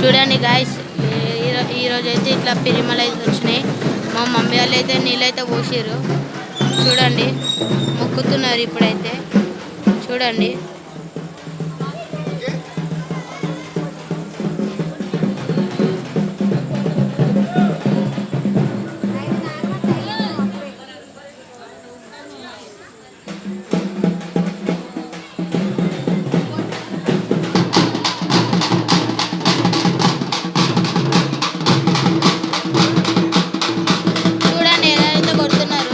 చూడండి గాయస్, ఈరోజు అయితే ఇట్లా పిరిమలు అయితే వచ్చినాయి. మా మమ్మీ వాళ్ళు అయితే నీళ్ళైతే పోసిర్రు. చూడండి, మొక్కుతున్నారు ఇప్పుడైతే. చూడండి, చూడండి ఎలా అయితే కొడుతున్నారు.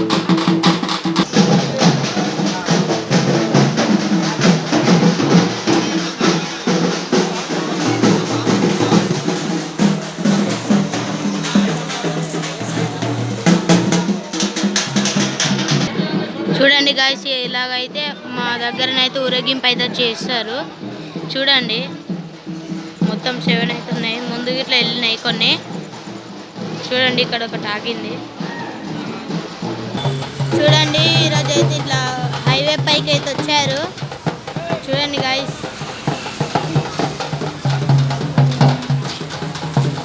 చూడండి గాయస్, ఇలాగైతే మా దగ్గరనైతే ఊరేగింపు అయితే చేస్తారు. చూడండి, మొత్తం 7 అయితే ఉన్నాయి. ముందుకు ఇట్లా వెళ్ళినాయి కొన్ని. చూడండి, ఇక్కడ ఒకటి ఆగింది. చూడండి, ఈరోజు అయితే ఇట్లా హైవే పైకి అయితే వచ్చారు. చూడండి గాయస్,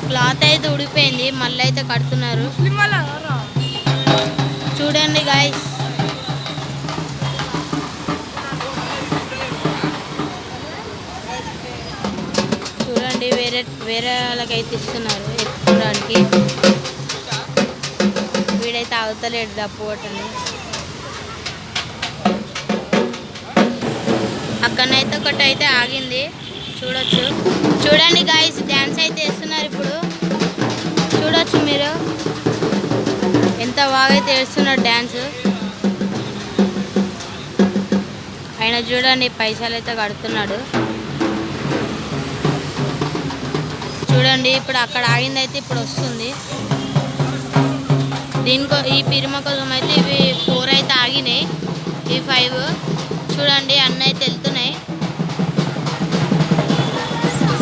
క్లాత్ అయితే ఉడిపోయింది, మళ్ళీ అయితే కడుతున్నారు. చూడండి గాయస్, చూడండి వేరే వాళ్ళకైతే ఇస్తున్నారు ఎత్తుకోవడానికి. వీడైతే అవతలేడు డప్పు కొట్టని. అక్కడనైతే ఒకటి అయితే ఆగింది, చూడొచ్చు. చూడండి గాయస్, డ్యాన్స్ అయితే వేస్తున్నారు ఇప్పుడు. చూడొచ్చు మీరు ఎంత బాగా అయితే వేస్తున్నారు డ్యాన్స్. ఆయన చూడండి పైసలు అయితే కడుతున్నాడు. చూడండి, ఇప్పుడు అక్కడ ఆగింది అయితే ఇప్పుడు వస్తుంది. ఈ పిరిమ కోసం అయితే ఇవి 4 అయితే ఆగినాయి, ఈ 5. చూడండి, అన్న అయితే వెళ్తున్నాయి.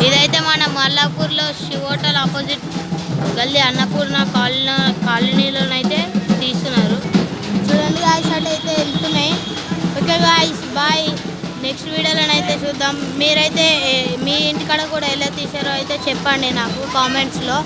ఇదైతే మన మల్లాపూర్లో శివ్ హోటల్ ఆపోజిట్ గల్లీ అన్నపూర్ణ కాలనీలోనైతే తీస్తున్నారు. చూడండి గాయస్, అటు అయితే వెళ్తున్నాయి. Okay guys, bye. నెక్స్ట్ వీడియోలోనైతే చూద్దాం. మీరైతే మీ ఇంటికాడ కూడా ఎలా తీసారో అయితే చెప్పండి నాకు కామెంట్స్లో.